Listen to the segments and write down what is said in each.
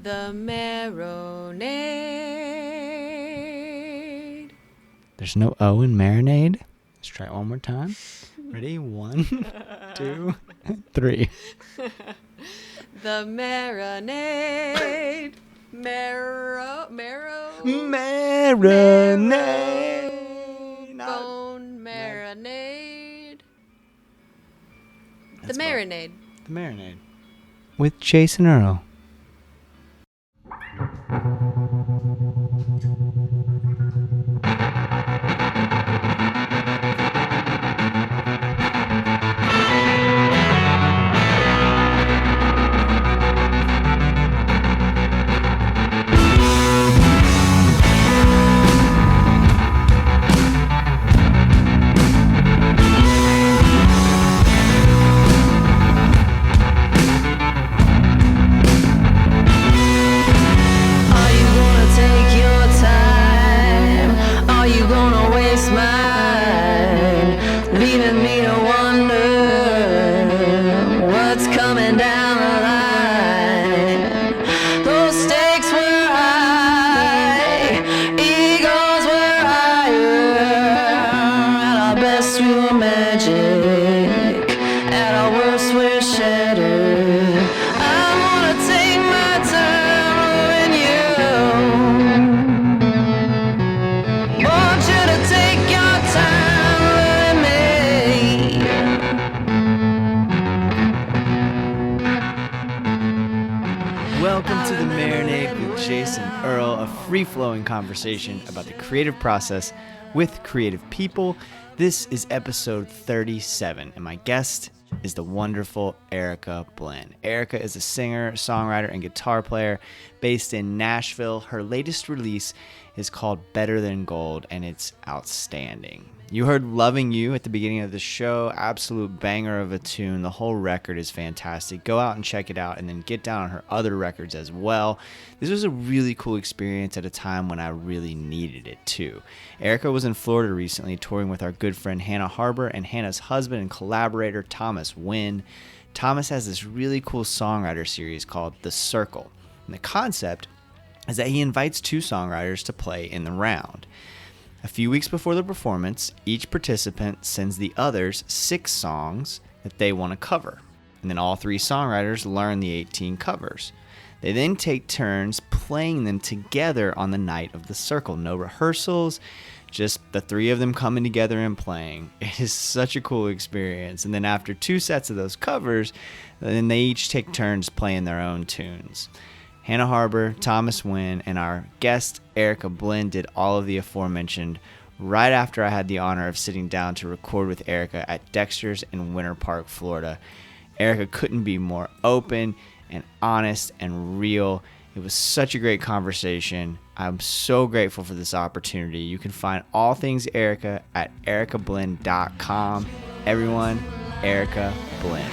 The Marinade. There's no O in Marinade. Let's try it one more time. Ready? 1, 2, 3. The Marinade. Marinade. Bone marinade. The That's Marinade. The Marinade. With Jason Earle. Free-flowing conversation about the creative process with creative people. This is episode 37, and my guest is the wonderful Erica Blinn. Erica is a singer, songwriter, and guitar player based in Nashville. Her latest release is called Better Than Gold, and it's outstanding. You heard Loving You at the beginning of the show, absolute banger of a tune. The whole record is fantastic. Go out and check it out and then get down on her other records as well. This was a really cool experience at a time when I really needed it too. Erica was in Florida recently touring with our good friend Hannah Harber and Hannah's husband and collaborator Thomas Wynn. Thomas has this really cool songwriter series called The Circle. And the concept is that he invites two songwriters to play in the round. A few weeks before the performance, each participant sends the others 6 songs that they want to cover. And then all 3 songwriters learn the 18 covers. They then take turns playing them together on the night of the circle. No rehearsals, just the 3 of them coming together and playing. It is such a cool experience. And then after 2 sets of those covers, then they each take turns playing their own tunes. Hannah Harber, Thomas Wynn, and our guest Erica Blinn did all of the aforementioned right after I had the honor of sitting down to record with Erica at Dexter's in Winter Park, Florida. Erica couldn't be more open and honest and real. It was such a great conversation. I'm so grateful for this opportunity. You can find all things Erica at ericablinn.com. Everyone, Erica Blinn.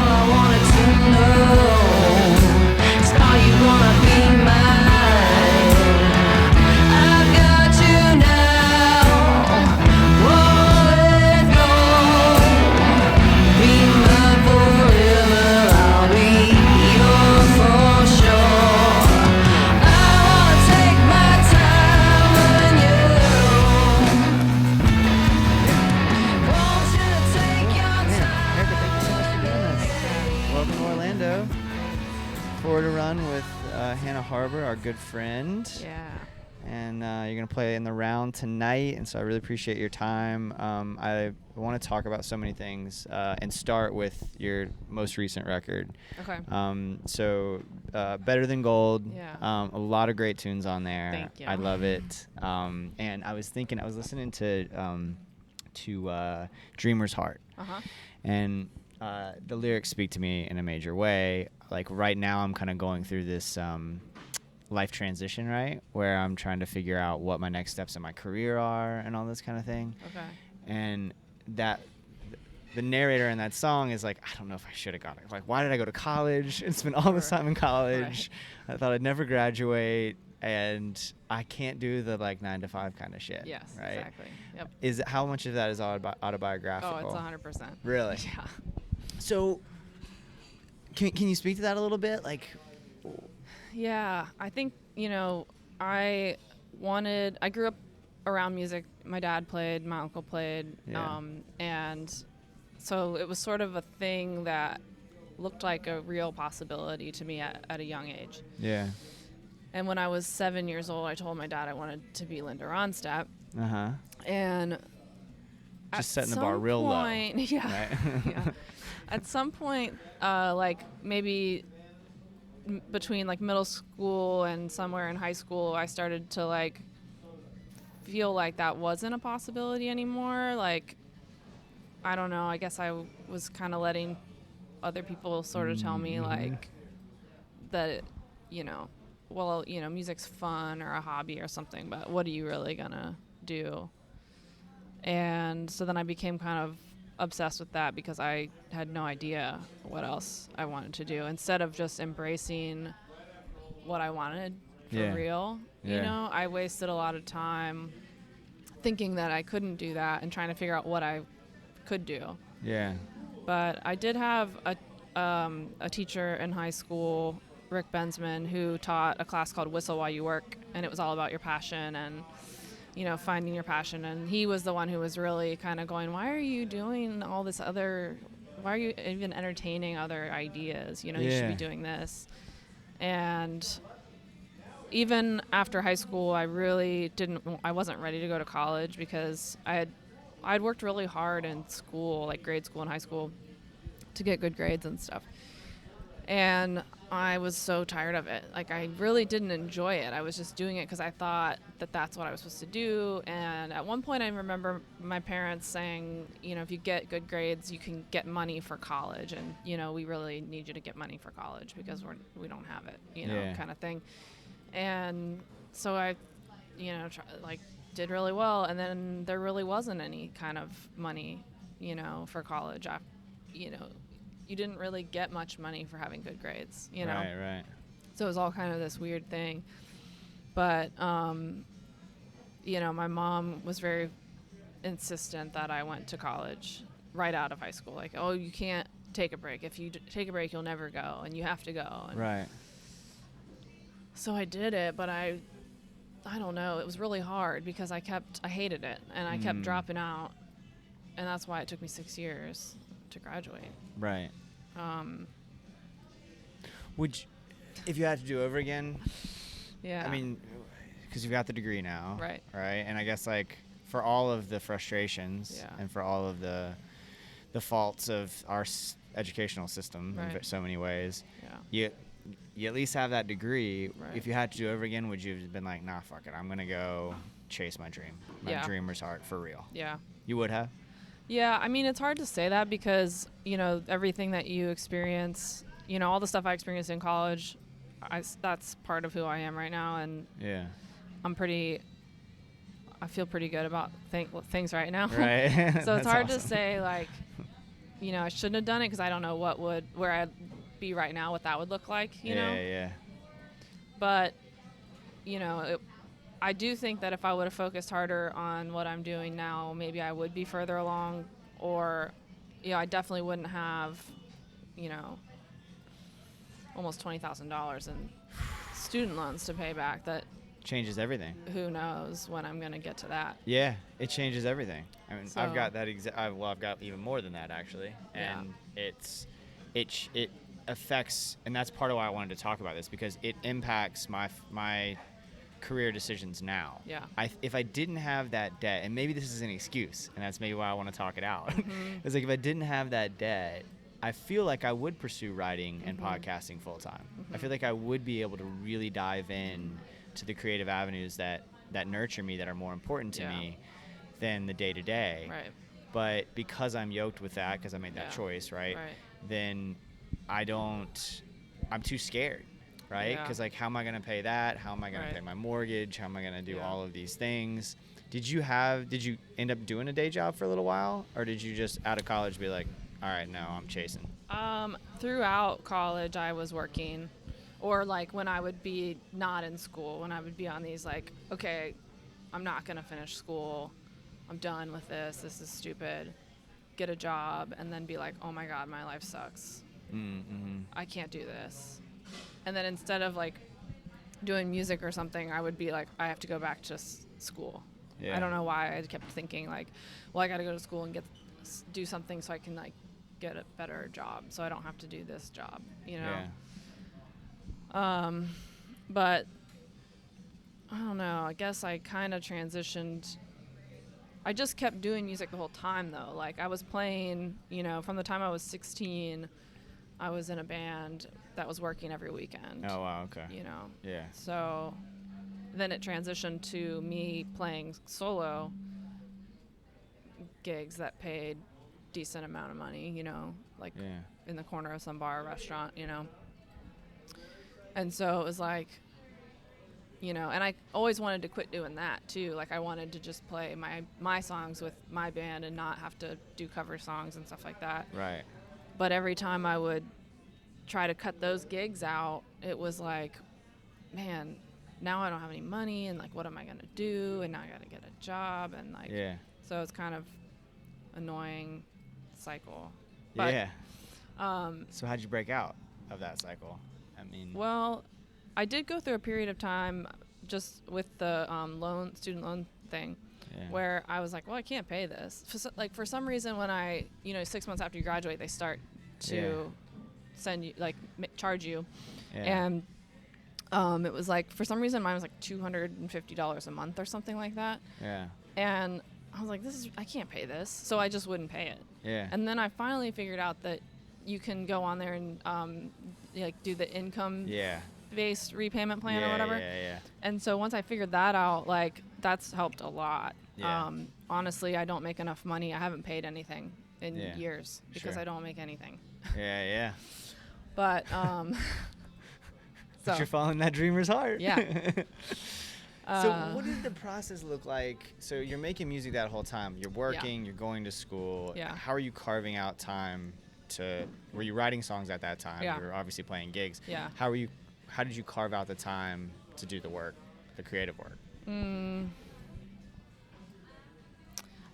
I wanted to know, is are you gonna be mine? I've got you now, won't let go. Be mine forever, I'll be yours for sure. I wanna take my time with you. Want you to take your time. Erica, thank you so much for doing this. Welcome to Orlando. Florida run with Hannah Harber, our good friend. Yeah. And you're going to play in the round tonight, and so I really appreciate your time. I want to talk about so many things and start with your most recent record. Okay. So Better Than Gold, Yeah. a lot of great tunes on there. Thank you. I love it. And I was listening to Dreamer's Heart. Uh-huh. And the lyrics speak to me in a major way. Like right now I'm kind of going through this life transition, right? Where I'm trying to figure out what my next steps in my career are and all this kind of thing. Okay. And that the narrator in that song is like, I don't know if I should have gone. Like, why did I go to college and spend all this time in college? Right. I thought I'd never graduate. And I can't do the like 9 to 5 kind of shit. Yes, right? exactly. Yep. How much of that is autobiographical? Oh, it's 100%. Really? Yeah. So Can you speak to that a little bit? Like, Yeah, I think, I grew up around music. My dad played, my uncle played, Yeah. and so it was sort of a thing that looked like a real possibility to me at a young age. yeah. And when I was 7 years old, I told my dad I wanted to be Linda Ronstadt. Uh-huh. And Just setting the bar real low. Yeah. Right? Yeah. At some point, like maybe between like middle school and somewhere in high school, I started to like feel like that wasn't a possibility anymore. Like, I don't know. I guess I was kind of letting other people sort of tell me like that, music's fun or a hobby or something, but what are you really gonna do? And so then I became kind of obsessed with that because I had no idea what else I wanted to do. Instead of just embracing what I wanted for real, I wasted a lot of time thinking that I couldn't do that and trying to figure out what I could do. Yeah. But I did have a teacher in high school, Rick Bensman, who taught a class called Whistle While You Work, and it was all about your passion and finding your passion. And he was the one who was really kind of going, why are you doing all this why are you even entertaining other ideas? You should be doing this. And even after high school, I wasn't ready to go to college because I'd worked really hard in school, like grade school and high school, to get good grades and stuff. And I was so tired of it. Like, I really didn't enjoy it. I was just doing it because I thought that that's what I was supposed to do. And at one point, I remember my parents saying, if you get good grades, you can get money for college. And, we really need you to get money for college because we don't have it, kind of thing. And so I, did really well. And then there really wasn't any kind of money, for college. You didn't really get much money for having good grades, Right. So it was all kind of this weird thing. But, my mom was very insistent that I went to college right out of high school. Like, oh, you can't take a break. If you take a break, you'll never go, and you have to go. And Right. so I did it, but I don't know. It was really hard because I hated it, and I kept dropping out. And that's why it took me 6 years to graduate. Right. If you had to do over again? Yeah. I mean, because you've got the degree now. Right. Right. And I guess for all of the frustrations and for all of the faults of our educational system in so many ways, you at least have that degree. Right. If you had to do over again, would you have been like, nah, fuck it, I'm gonna go chase my dream. My dreamer's heart for real. Yeah. You would have? Yeah, I mean, it's hard to say that because, everything that you experience, all the stuff I experienced in college, that's part of who I am right now. And I feel pretty good about things right now. Right. So it's hard to say, like, I shouldn't have done it because I don't know where I'd be right now, what that would look like, you know? Yeah. But, I do think that if I would have focused harder on what I'm doing now, maybe I would be further along, or, I definitely wouldn't have, almost $20,000 in student loans to pay back. That changes everything. Who knows when I'm going to get to that. Yeah, it changes everything. I mean, So- I've got that I've got even more than that, actually. And it affects, and that's part of why I wanted to talk about this, because it impacts my career decisions now. Yeah. If I didn't have that debt, and maybe this is an excuse, and that's maybe why I want to talk it out. Mm-hmm. It's like, if I didn't have that debt, I feel like I would pursue writing and podcasting full time. I feel like I would be able to really dive in to the creative avenues that nurture me, that are more important to me than the day to day. Right. But because I'm yoked with that, because I made that choice, right? Then I'm too scared. Right? Yeah. Because, how am I going to pay that? How am I going to pay my mortgage? How am I going to do all of these things? Did you end up doing a day job for a little while? Or did you just, out of college, be like, all right, no, I'm chasing? Throughout college, I was working. Or, when I would be not in school, when I would be on these, okay, I'm not going to finish school. I'm done with this. This is stupid. Get a job. And then be like, oh, my God, my life sucks. I can't do this. And then instead of like doing music or something, I would be like, I have to go back to school. Yeah. I don't know why. I kept thinking like, well, I got to go to school and do something so I can like get a better job, so I don't have to do this job, you know. Yeah. But I don't know. I guess I kind of transitioned. I just kept doing music the whole time though. Like I was playing, you know, from the time I was 16, I was in a band that was working every weekend. Oh wow. Okay. You know. Yeah. So then it transitioned to me playing solo gigs that paid decent amount of money, you know, like in the corner of some bar or restaurant, you know. And so it was like, you know, and I always wanted to quit doing that too. Like I wanted to just play my songs with my band and not have to do cover songs and stuff like that. Right. But every time I would try to cut those gigs out, it was like, man, now I don't have any money, and like what am I gonna do? And now I gotta get a job, and like so it's kind of annoying cycle. But, yeah. So how'd you break out of that cycle? I mean, well, I did go through a period of time just with the student loan thing, where I was like, well, I can't pay this. For some reason, when 6 months after you graduate, they start to send you, like, charge you. And it was like, for some reason, mine was like $250 a month or something like that. Yeah. And I was like, I can't pay this. So I just wouldn't pay it. Yeah. And then I finally figured out that you can go on there and like do the income based repayment plan or whatever. Yeah. And so once I figured that out, like that's helped a lot. Yeah. Honestly, I don't make enough money. I haven't paid anything in years because Sure. I don't make anything. Yeah. But but you're following that dreamer's heart. Yeah. So what did the process look like? So you're making music that whole time. You're working, you're going to school. Yeah. How are you carving out time were you writing songs at that time? Yeah. You were obviously playing gigs. Yeah. How did you carve out the time to do the work, the creative work?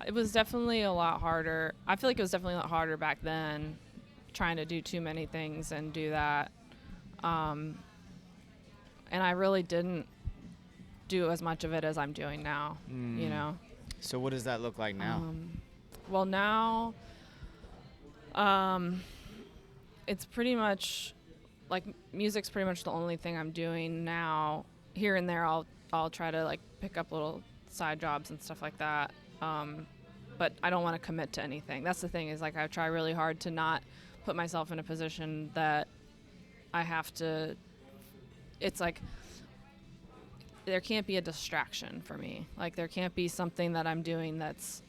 It was definitely a lot harder. I feel like it was definitely a lot harder back then, trying to do too many things and do that. And I really didn't do as much of it as I'm doing now, you know? So what does that look like now? Well, now, it's pretty much, like, music's pretty much the only thing I'm doing now. Here and there, I'll try to, like, pick up little side jobs and stuff like that. But I don't want to commit to anything. That's the thing, is, like, I try really hard to not put myself in a position that I have to, it's like, there can't be a distraction for me. Like, there can't be something that I'm doing that's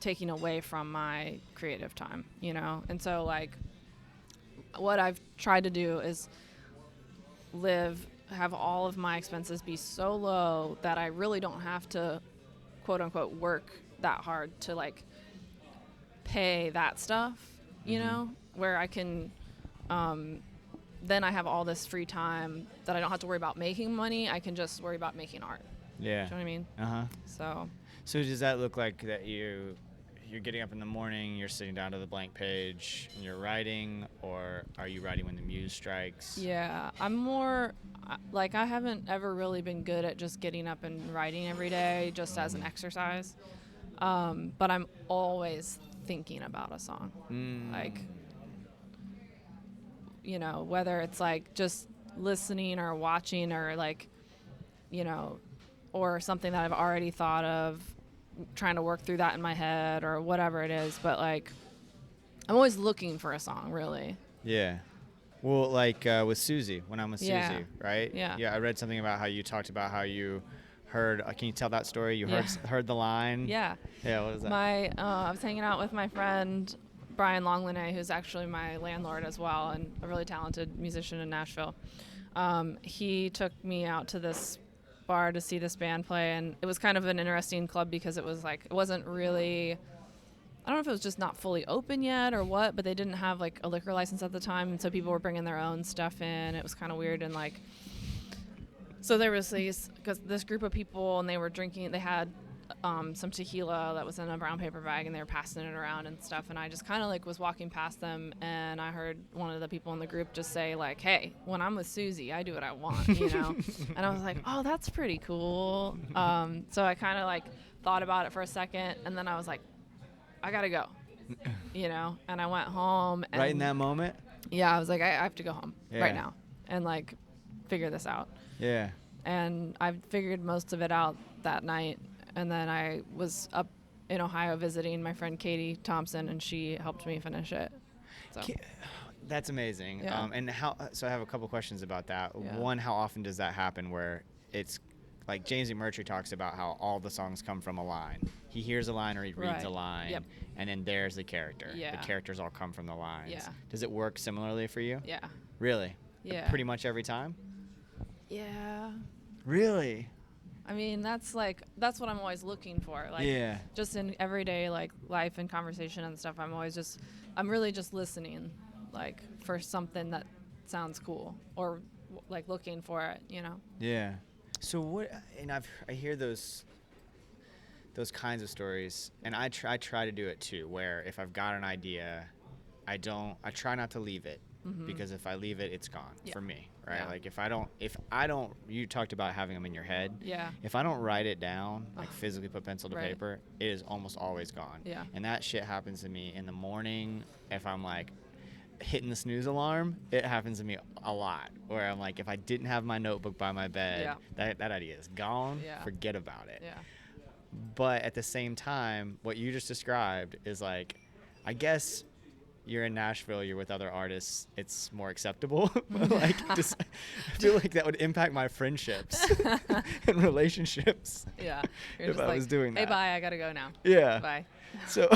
taking away from my creative time, you know? And so, like, what I've tried to do is have all of my expenses be so low that I really don't have to, quote unquote, work that hard to, like, pay that stuff, you know? Where I can, then I have all this free time that I don't have to worry about making money. I can just worry about making art. Yeah. Do you know what I mean? Uh-huh. So does that look like that you're getting up in the morning, you're sitting down to the blank page, and you're writing, or are you writing when the muse strikes? Yeah, I'm more, like, I haven't ever really been good at just getting up and writing every day just as an exercise. But I'm always thinking about a song. Like, you know, whether it's like just listening or watching or, like, you know, or something that I've already thought of, trying to work through that in my head or whatever it is. But, like, I'm always looking for a song, really. Yeah. Well, like with Susie, when I'm with Susie, right? Yeah. Yeah, I read something about how you talked about how you heard, can you tell that story? You heard the line? Yeah. Yeah, what is that? I was hanging out with my friend Brian Longlinay, who's actually my landlord as well and a really talented musician in Nashville. He took me out to this bar to see this band play, and it was kind of an interesting club because it was like, it wasn't really, I don't know if it was just not fully open yet or what, but they didn't have, like, a liquor license at the time, and so people were bringing their own stuff in. It was kind of weird, and, like, so there was this group of people, and they were drinking. They had some tequila that was in a brown paper bag, and they were passing it around and stuff. And I just kind of like was walking past them, and I heard one of the people in the group just say like, "Hey, when I'm with Susie, I do what I want," you know. And I was like, "Oh, that's pretty cool." So I kind of like thought about it for a second, and then I was like, "I gotta go," you know. And I went home. And Right in that moment. yeah, I was like, I have to go home Yeah. right now and like figure this out. Yeah. And I figured most of it out that night. And then I was up in Ohio visiting my friend Katie Thompson, and she helped me finish it. So That's amazing. Yeah. And so I have a couple questions about that. Yeah. One, how often does that happen where it's like James McMurtry talks about how all the songs come from a line. He hears a line or he reads a Right. line, Yep. and then there's the character. Yeah. The characters all come from the lines. Yeah. Does it work similarly for you? yeah. Really? Yeah. Pretty much every time? Yeah. Really? I mean, that's what I'm always looking for. Like, Yeah. just in everyday like life and conversation and stuff, I'm really just listening, like, for something that sounds cool, or like looking for it, you know. Yeah. So what? And I hear those kinds of stories, and I try to do it too. Where if I've got an idea, I try not to leave it, because if I leave it, it's gone Yeah. for me, right? Yeah. Like if I don't, you talked about having them in your head. Yeah. If I don't write it down, like Ugh. physically put pencil to Right. paper, it is almost always gone. Yeah. And that shit happens to me in the morning. If I'm like hitting the snooze alarm, it happens to me a lot, where I'm like, if I didn't have my notebook by my bed, Yeah. that idea is gone. Yeah. Forget about it. Yeah. But at the same time, what you just described is like, I guess you're in Nashville, you're with other artists, it's more acceptable. Like, just, I feel like that would impact my friendships and relationships. Yeah. You're If just I was doing Hey, that. bye. I gotta go now. Yeah. Bye. So,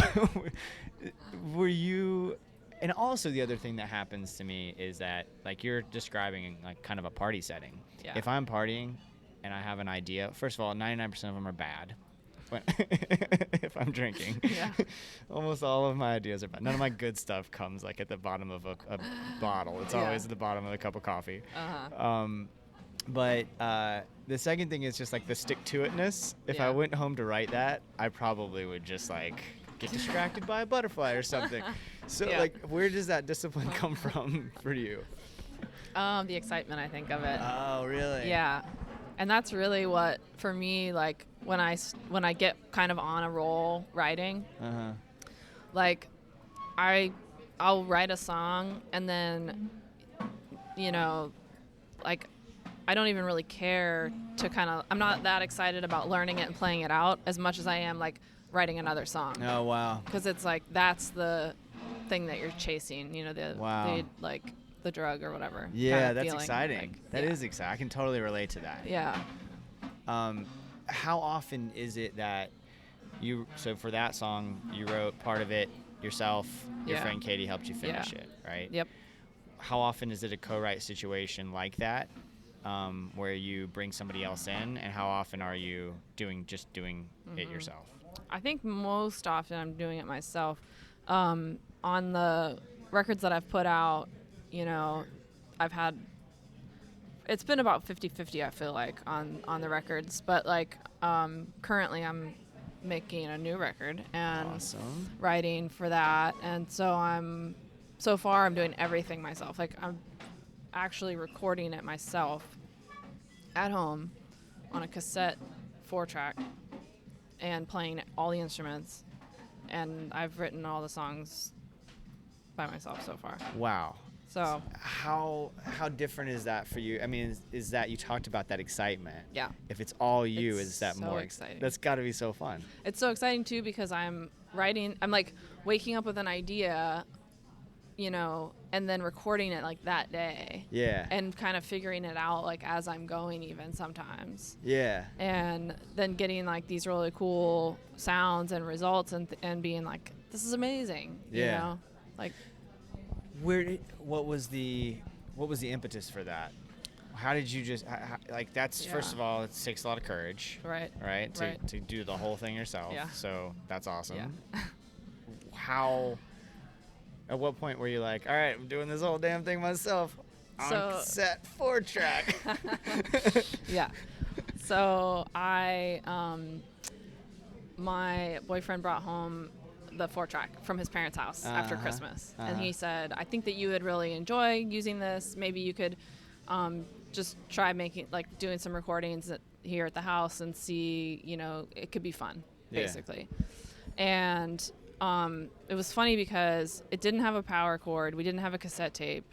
were you? And also, the other thing that happens to me is that, like, you're describing like kind of a party setting. Yeah. If I'm partying and I have an idea, first of all, 99% of them are bad. When if I'm drinking, Yeah. almost all of my ideas are bad. None of my good stuff comes like at the bottom of a bottle. It's Yeah. always at the bottom of a cup of coffee. Uh-huh. But the second thing is just like the stick-to-itness. If I Yeah. went home to write that, I probably would just like get distracted by a butterfly or something. So Yeah. like, where does that discipline come from for you? The excitement, I think, of it. Oh, really? Yeah. And that's really what, for me, like, when I get kind of on a roll writing, Uh-huh. like, I'll write a song, and then, you know, like, I don't even really care to I'm not that excited about learning it and playing it out as much as I am, like, writing another song. Oh, wow. Because it's like, that's the thing that you're chasing, you know, Wow. the drug or whatever. Yeah, kind of that's feeling, exciting. like, That yeah. is exciting. I can totally relate to that. Yeah. How often is it that so for that song, you wrote part of it yourself, your Yeah. friend Katie helped you finish Yeah. it, right? Yep. How often is it a co-write situation like that, where you bring somebody else in, and how often are you doing it yourself? I think most often I'm doing it myself. On the records that I've put out, you know, it's been about 50-50, I feel like, on the records. But, like, currently I'm making a new record and Awesome. writing for that. And so far I'm doing everything myself. Like, I'm actually recording it myself at home on a cassette 4-track and playing all the instruments. And I've written all the songs by myself so far. Wow. So, How different is that for you? I mean, is that you talked about that excitement? yeah. If it's all you, It's is that so more exciting. That's got to be so fun. It's so exciting, too, because I'm like, waking up with an idea, you know, and then recording it, like, that day. Yeah. And kind of figuring it out, like, as I'm going even sometimes. Yeah. And then getting, like, these really cool sounds and results and being like, this is amazing. Yeah. You know? Like, What was the impetus for that? How did you just like? That's Yeah. first of all, it takes a lot of courage, right. right? Right. To do the whole thing yourself. Yeah. So that's awesome. Yeah. How? At what point were you like, all right, I'm doing this whole damn thing myself on So- cassette 4-track? Yeah. So I my boyfriend brought home the 4-track from his parents' house after Christmas. And he said, I think that you would really enjoy using this. Maybe you could just try doing some recordings here at the house and see, it could be fun, basically. And it was funny because it didn't have a power cord. We didn't have a cassette tape.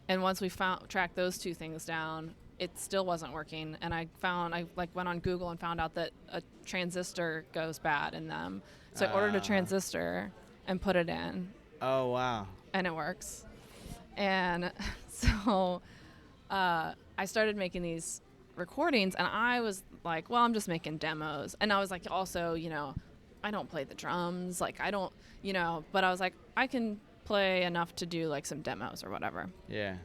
And once we tracked those two things down, it still wasn't working. And I went on Google and found out that a transistor goes bad in them. So I ordered a transistor and put it in. Oh, wow. And it works. And so I started making these recordings, and I was like, well, I'm just making demos. And I was like, also, I don't play the drums. Like, I don't, but I was like, I can play enough to do like some demos or whatever. Yeah.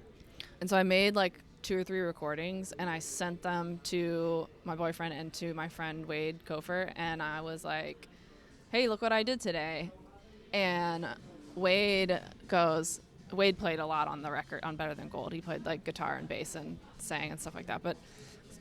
And so I made like 2 or 3 recordings, and I sent them to my boyfriend and to my friend Wade Kofer, and I was like, hey, look what I did today. And Wade played a lot on the record on Better Than Gold. He played like guitar and bass and sang and stuff like that. But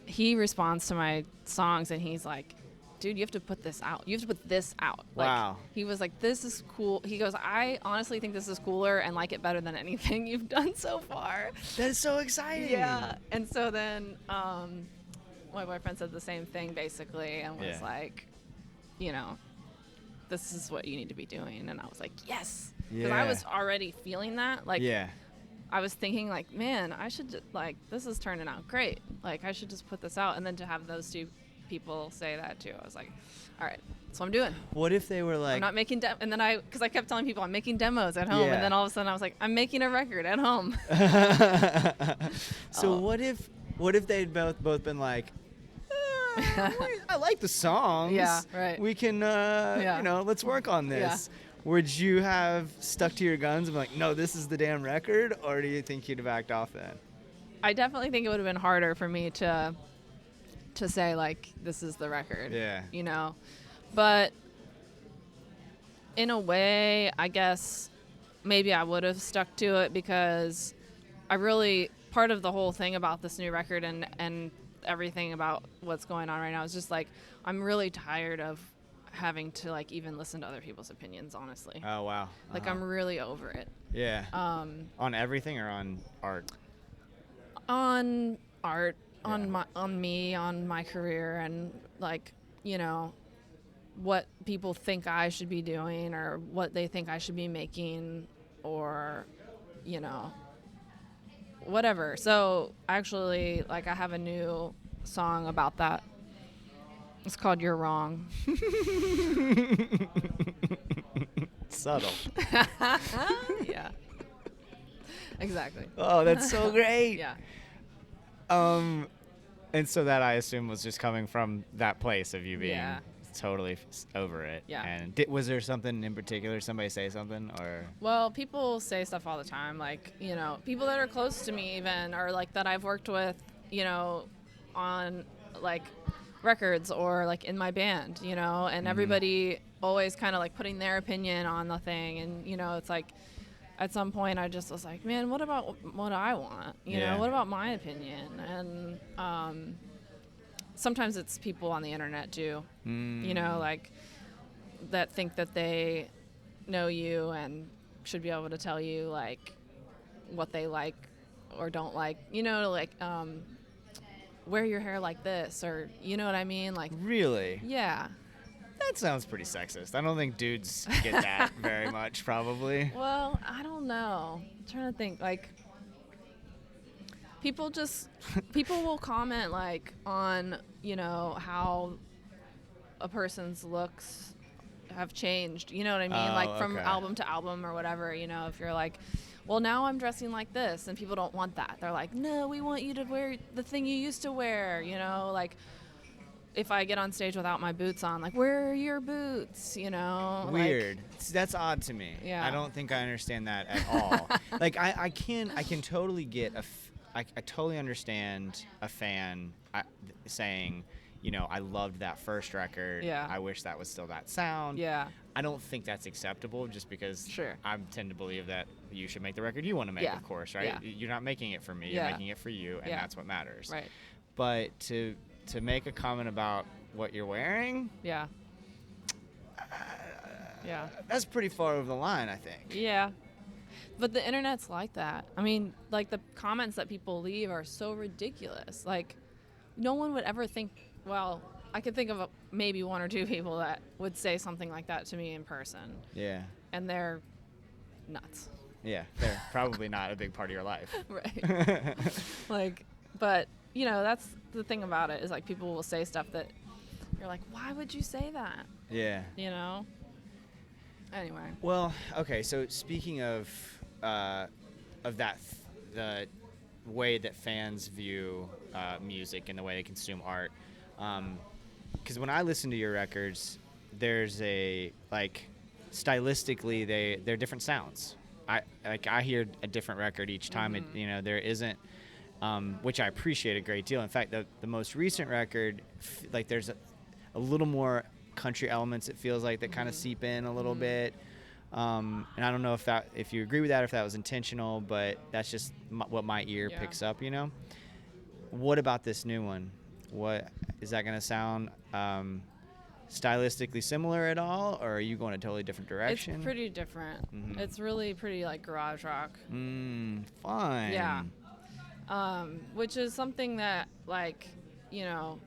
he responds to my songs, and he's like, dude, you have to put this out. You have to put this out. Wow. Like, he was like, this is cool. He goes, I honestly think this is cooler and like it better than anything you've done so far. That is so exciting. Yeah. And so then my boyfriend said the same thing basically and was like, this is what you need to be doing. And I was like, yes. Because I was already feeling that. Like, I was thinking like, man, I should this is turning out great. Like, I should just put this out. And then to have those two people say that too, I was like, all right, that's what I'm doing. What if they were like, I'm not making and then because I kept telling people I'm making demos at home, and then all of a sudden I was like, I'm making a record at home. So what if they'd both been like, I like the songs. Yeah, right. We can, let's work on this. Yeah. Would you have stuck to your guns and be like, no, this is the damn record, or do you think you'd have backed off then? I definitely think it would have been harder for me to say like, this is the record. Yeah. But in a way, I guess maybe I would have stuck to it, because part of the whole thing about this new record and everything about what's going on right now is just like, I'm really tired of having to like even listen to other people's opinions, honestly. Oh, wow. Like, I'm really over it. Yeah. On everything or on art? On art, on me, on my career, and like, what people think I should be doing, or what they think I should be making, or whatever. So actually, like, I have a new song about that. It's called You're Wrong. Subtle. Yeah. Exactly. Oh, that's so great. Yeah. And so that, I assume, was just coming from that place of you being totally over it. Yeah. And was there something in particular, somebody say something, or? Well, people say stuff all the time, like, people that are close to me even, or like that I've worked with, on like records or like in my band, and everybody always kind of like putting their opinion on the thing. And, it's like, at some point I just was like, man, what about what I want? What about my opinion? And sometimes it's people on the internet too, like that think that they know you and should be able to tell you like what they like or don't like, like wear your hair like this, or you know what I mean? Like, really? Yeah. That sounds pretty sexist. I don't think dudes get that very much, probably. Well, I don't know. I'm trying to think. Like, people will comment like on, how a person's looks have changed. You know what I mean? Oh, like from okay. album to album or whatever. If you're like, well, now I'm dressing like this, and people don't want that. They're like, no, we want you to wear the thing you used to wear. Like, if I get on stage without my boots on, like, where are your boots? Weird. That's odd to me. Yeah. I don't think I understand that at all. Like, I can totally get I totally understand a fan saying, I loved that first record. Yeah. I wish that was still that sound. Yeah. I don't think that's acceptable, just because Sure. I tend to believe that you should make the record you want to make, Yeah. of course, right? Yeah. You're not making it for me. Yeah. You're making it for you, and Yeah. that's what matters. Right. But to make a comment about what you're wearing, Yeah. Yeah. That's pretty far over the line, I think. Yeah. But the internet's like that. I mean, like the comments that people leave are so ridiculous. Like, no one would ever think, well, I could think of maybe one or two people that would say something like that to me in person. Yeah. And they're nuts. Yeah, they're probably not a big part of your life. Right. Like, but, you know, that's the thing about it is like people will say stuff that you're like, why would you say that? Yeah. You know? Anyway. Well, okay, so speaking of that, the way that fans view music and the way they consume art, because when I listen to your records, there's a, like, stylistically, they're different sounds. I hear a different record each time. Mm-hmm. You know, there isn't, which I appreciate a great deal. In fact, the most recent record, like there's a little more country elements. It feels like that kind of seep in a little bit. And I don't know if you agree with that, if that was intentional, but that's just what my ear picks up. You know. What about this new one? What is that going to sound? Stylistically similar at all, or are you going a totally different direction? It's pretty different. Mm-hmm. It's really pretty like garage rock. Fun. Yeah. Which is something that, like, you know,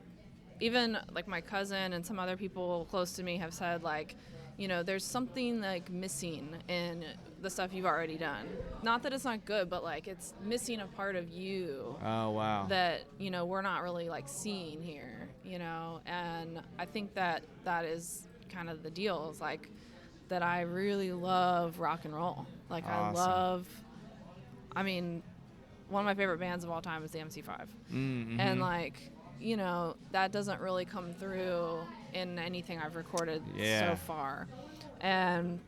even like my cousin and some other people close to me have said, like, you know, there's something like missing in the stuff you've already done. Not that it's not good, but like it's missing a part of you. Oh, wow. That, you know, we're not really like seeing here, you know, and I think that is kind of the deal, is like that I really love rock and roll. Like Awesome. I mean, one of my favorite bands of all time is the MC5. Mm-hmm. And like, you know, that doesn't really come through in anything I've recorded so far. And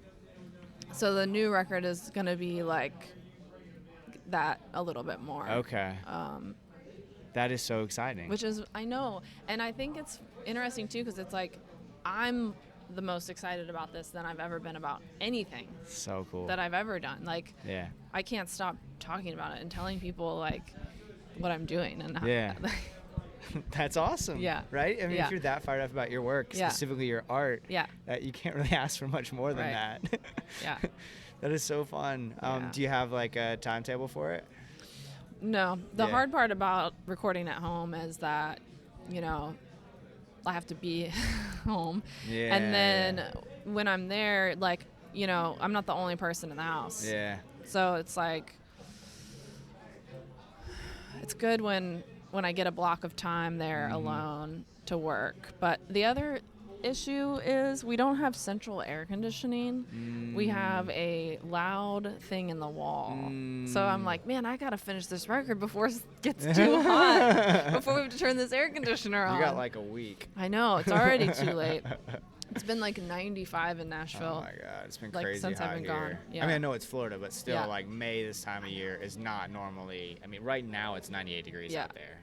so the new record is going to be like that a little bit more. Okay. That is so exciting. Which is, I know. And I think it's interesting too, because it's like I'm the most excited about this than I've ever been about anything so cool that I've ever done. Like, yeah. I can't stop talking about it and telling people like what I'm doing and how, Yeah. That's awesome. Yeah. Right? I mean, Yeah. if you're that fired up about your work, Yeah. specifically your art, Yeah. you can't really ask for much more than Right. that. Yeah. That is so fun. Yeah. Do you have like a timetable for it? No. The Yeah. hard part about recording at home is that, you know, I have to be home. Yeah. And then when I'm there, like, you know, I'm not the only person in the house. Yeah. So it's like, it's good when I get a block of time there alone to work. But the other issue is we don't have central air conditioning. We have a loud thing in the wall. So I'm like, man, I gotta finish this record before it gets too hot, before we have to turn this air conditioner on. You got like a week. I know, it's already too late. It's been like 95 in Nashville. Oh my God, it's been like, crazy since I've hot been here. gone. Yeah. I mean, I know it's Florida, but still, Yeah. like May this time of year is not normally. I mean, right now it's 98 degrees Yeah. out there.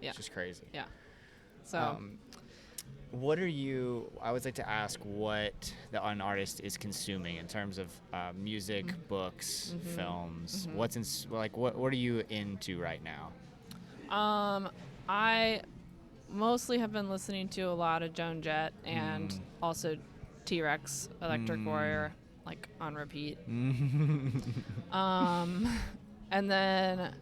Yeah. It's just crazy. Yeah. So What are you? I would like to ask what an artist is consuming in terms of music, books, films. What's in like what are you into right now? I mostly have been listening to a lot of Joan Jett and also T-Rex, Electric Warrior, like on repeat. And then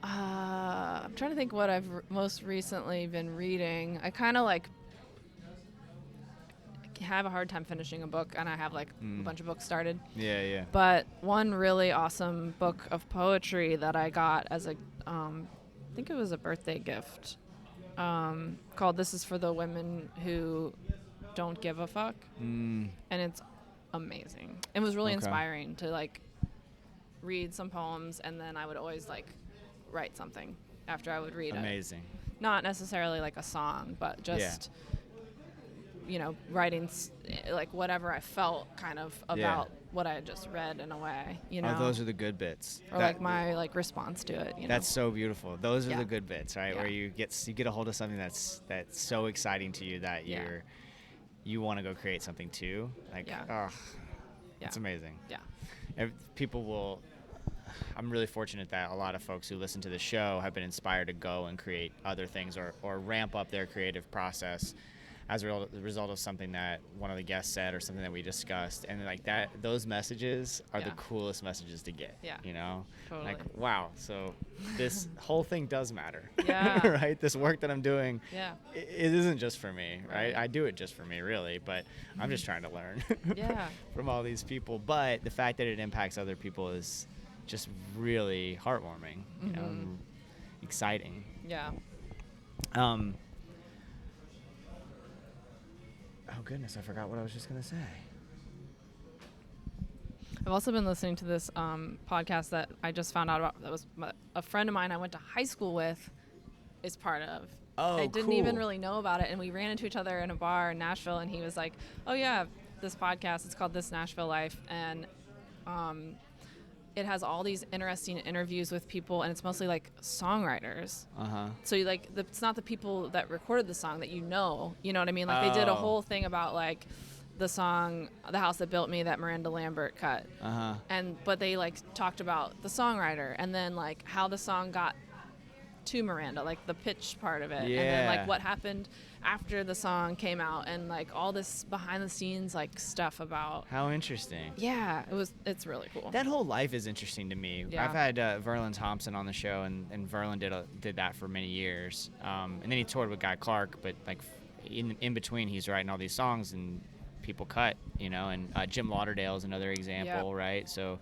I'm trying to think what I've most recently been reading. I kind of like have a hard time finishing a book, and I have like a bunch of books started. Yeah, yeah. But one really awesome book of poetry that I got as a, I think it was a birthday gift, called "This Is for the Women Who Don't Give a Fuck," and it's amazing. It was really inspiring to like read some poems, and then I would always like write something after I would read it. Amazing. Not necessarily like a song, but just you know, writing like whatever I felt kind of about what I had just read in a way, you know. Oh, those are the good bits. Or like my like response to it, you know. That's so beautiful. Those are Yeah. the good bits, right? Yeah. Where you get a hold of something that's so exciting to you that you want to go create something too. Like, it's amazing. Yeah. People will. I'm really fortunate that a lot of folks who listen to the show have been inspired to go and create other things or ramp up their creative process. as a result of something that one of the guests said or something that we discussed. And like that, those messages are the coolest messages to get. Yeah. You know, Totally. like, wow, so this whole thing does matter. Yeah. Right. This work that I'm doing. Yeah. It isn't just for me, right? I do it just for me, really, but I'm just trying to learn Yeah. from all these people. But the fact that it impacts other people is just really heartwarming, you know, and exciting. Yeah. Oh goodness, I forgot what I was just gonna say. I've also been listening to this podcast that I just found out about. That was a friend of mine I went to high school with is part of. Oh, I didn't even cool. really know about it, and we ran into each other in a bar in Nashville, and he was like, "Oh yeah, this podcast. It's called This Nashville Life, and it has all these interesting interviews with people, and it's mostly like songwriters. So you like it's not the people that recorded the song that you know what I mean? Like they did a whole thing about like the song "The House That Built Me" that Miranda Lambert cut, but they like talked about the songwriter and then like how the song got to Miranda, like the pitch part of it, and then like what happened after the song came out, and like all this behind the scenes like stuff about. How interesting. Yeah, it's really cool. That whole life is interesting to me. Yeah. I've had Verlin Thompson on the show, and Verlin did that for many years. And then he toured with Guy Clark, but like in between, he's writing all these songs and people cut, you know. And Jim Lauderdale is another example, right? So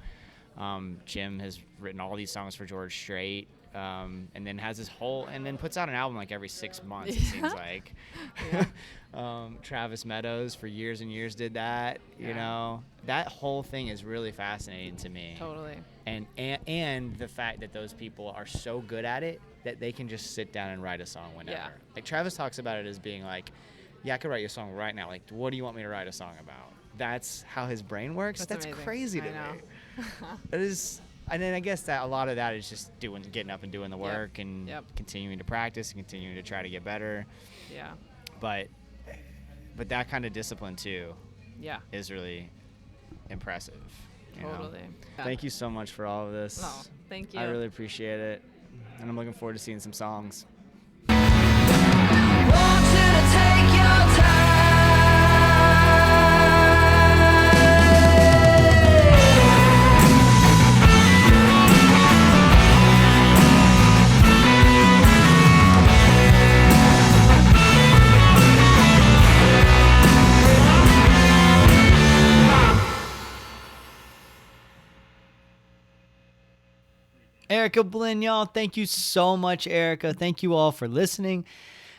Jim has written all these songs for George Strait. And then has this whole, and then puts out an album like every 6 months, it seems like. Travis Meadows for years and years did that, you know. That whole thing is really fascinating to me. Totally. And the fact that those people are so good at it that they can just sit down and write a song whenever. Yeah. Like Travis talks about it as being like, yeah, I could write you a song right now. Like, what do you want me to write a song about? That's how his brain works. That's amazing. crazy to I know. me. It is. And then I guess that a lot of that is just getting up and doing the work and continuing to practice and continuing to try to get better. Yeah. But that kind of discipline too is really impressive. You know? Totally. Yeah. Thank you so much for all of this. Oh, thank you. I really appreciate it. And I'm looking forward to seeing some songs. Want you to take your time. Erica Blinn, y'all. Thank you so much, Erica. Thank you all for listening.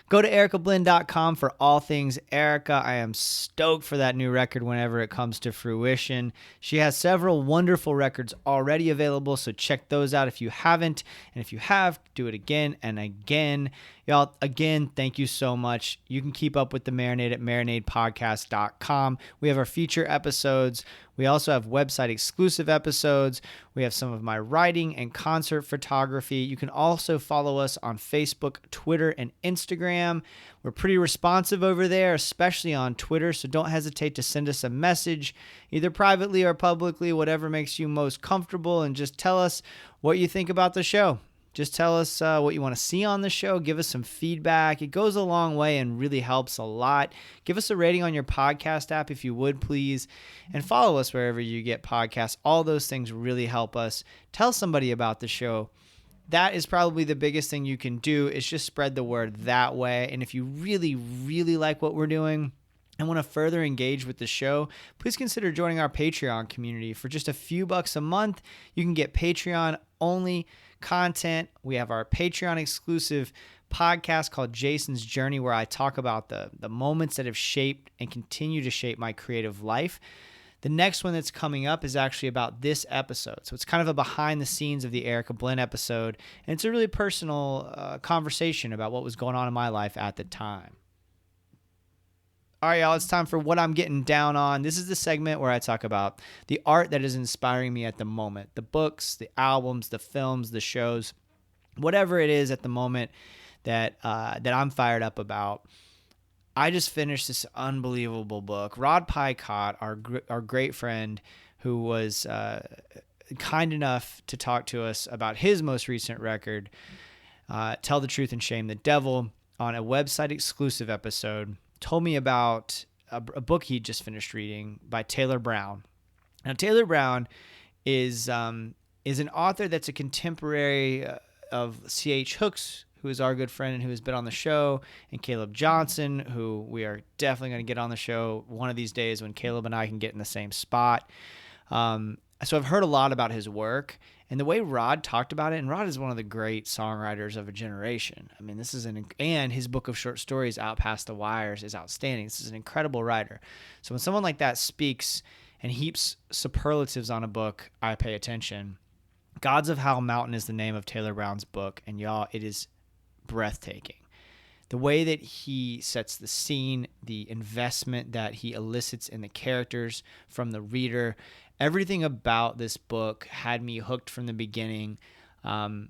Go to ericablinn.com for all things Erica. I am stoked for that new record whenever it comes to fruition. She has several wonderful records already available, so check those out if you haven't. And if you have, do it again and again. Y'all, again, thank you so much. You can keep up with the Marinade at marinadepodcast.com. We have our feature episodes. We also have website exclusive episodes. We have some of my writing and concert photography. You can also follow us on Facebook, Twitter, and Instagram. We're pretty responsive over there, especially on Twitter, so don't hesitate to send us a message, either privately or publicly, whatever makes you most comfortable, and just tell us what you think about the show. Just tell us what you want to see on the show. Give us some feedback. It goes a long way and really helps a lot. Give us a rating on your podcast app if you would, please. And follow us wherever you get podcasts. All those things really help us. Tell somebody about the show. That is probably the biggest thing you can do, is just spread the word that way. And if you really, really like what we're doing and want to further engage with the show, please consider joining our Patreon community. For just a few bucks a month, you can get Patreon-only content. We have our Patreon exclusive podcast called Jason's Journey, where I talk about the moments that have shaped and continue to shape my creative life. The next one that's coming up is actually about this episode. So it's kind of a behind the scenes of the Erica Blinn episode. And it's a really personal conversation about what was going on in my life at the time. All right, y'all, it's time for What I'm Getting Down On. This is the segment where I talk about the art that is inspiring me at the moment. The books, the albums, the films, the shows, whatever it is at the moment that I'm fired up about. I just finished this unbelievable book. Rod Picott, our great friend, who was kind enough to talk to us about his most recent record, Tell the Truth and Shame the Devil, on a website exclusive episode. told me about a book he just finished reading by Taylor Brown. Now, Taylor Brown is an author that's a contemporary of C.H. Hooks, who is our good friend and who has been on the show, and Caleb Johnson, who we are definitely going to get on the show one of these days when Caleb and I can get in the same spot. So I've heard a lot about his work, and the way Rod talked about it, and Rod is one of the great songwriters of a generation. I mean, and his book of short stories, Out Past the Wires, is outstanding. This is an incredible writer. So when someone like that speaks and heaps superlatives on a book, I pay attention. Gods of Howell Mountain is the name of Taylor Brown's book, and y'all, it is breathtaking. The way that he sets the scene, the investment that he elicits in the characters from the reader, everything about this book had me hooked from the beginning. I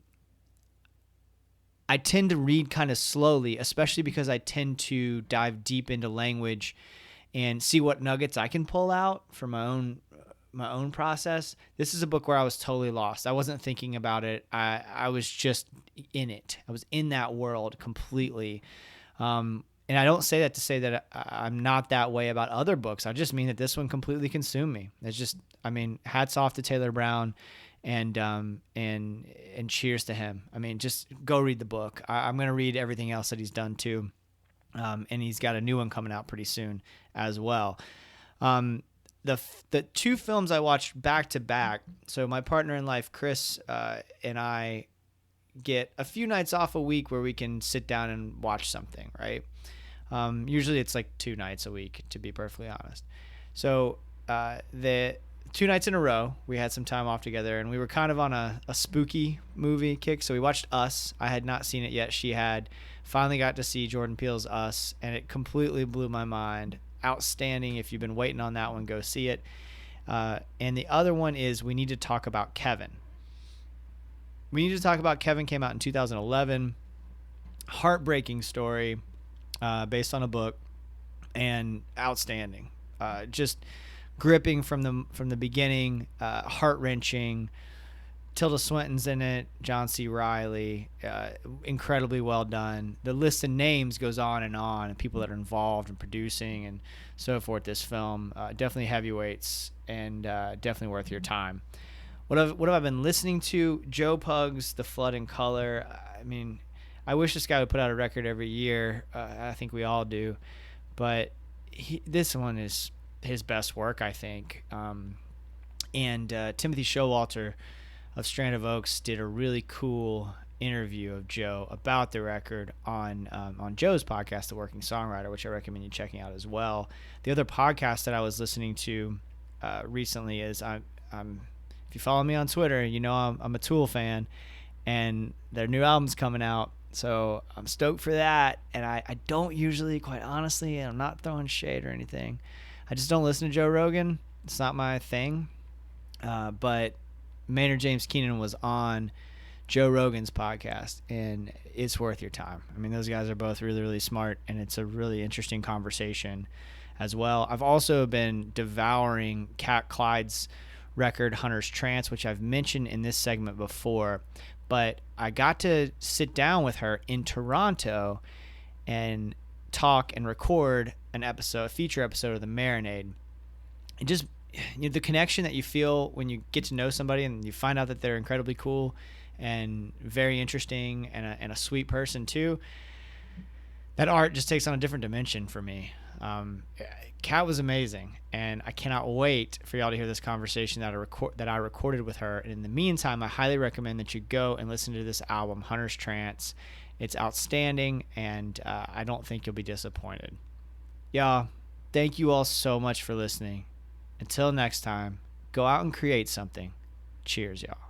tend to read kind of slowly, especially because I tend to dive deep into language and see what nuggets I can pull out from my own process. This is a book where I was totally lost. I wasn't thinking about it. I was just in it. I was in that world completely. And I don't say that to say that I'm not that way about other books. I just mean that this one completely consumed me. It's just, I mean, hats off to Taylor Brown, and cheers to him. I mean, just go read the book. I'm going to read everything else that he's done too. And he's got a new one coming out pretty soon as well. The two films I watched back to back. So my partner in life, Chris, and I get a few nights off a week where we can sit down and watch something, right? Usually it's like 2 nights a week, to be perfectly honest. So the 2 nights in a row, we had some time off together, and we were kind of on a spooky movie kick. So we watched Us. I had not seen it yet. She had. Finally got to see Jordan Peele's Us, and it completely blew my mind. Outstanding. If you've been waiting on that one, go see it. And the other one is We Need to Talk About Kevin. We Need to Talk About Kevin came out in 2011. Heartbreaking story based on a book, and outstanding. Just gripping from the beginning, heart-wrenching. Tilda Swinton's in it, John C. Reilly, incredibly well done. The list of names goes on, and people that are involved in producing and so forth. This film, definitely heavyweights, and definitely worth your time. What have I been listening to? Joe Pug's The Flood in Color. I mean, I wish this guy would put out a record every year. I think we all do, but this one is his best work, I think. And Timothy Showalter of Strand of Oaks did a really cool interview of Joe about the record on Joe's podcast, The Working Songwriter, which I recommend you checking out as well. The other podcast that I was listening to recently is I'm if you follow me on Twitter, you know I'm a Tool fan, and their new album's coming out, so I'm stoked for that. And I don't usually, quite honestly, and I'm not throwing shade or anything, I just don't listen to Joe Rogan. It's not my thing. But Maynard James Keenan was on Joe Rogan's podcast, and it's worth your time. I mean, those guys are both really, really smart, and it's a really interesting conversation as well. I've also been devouring Kat Clyde's record, Hunter's Trance, which I've mentioned in this segment before, but I got to sit down with her in Toronto and talk and record a feature episode of the Marinade. And just, you know, the connection that you feel when you get to know somebody and you find out that they're incredibly cool and very interesting and a sweet person too. That art just takes on a different dimension for me. Kat was amazing, and I cannot wait for y'all to hear this conversation that I recorded with her. And in the meantime, I highly recommend that you go and listen to this album, Hunter's Trance. It's outstanding, and I don't think you'll be disappointed. Y'all, thank you all so much for listening. Until next time, go out and create something. Cheers, y'all.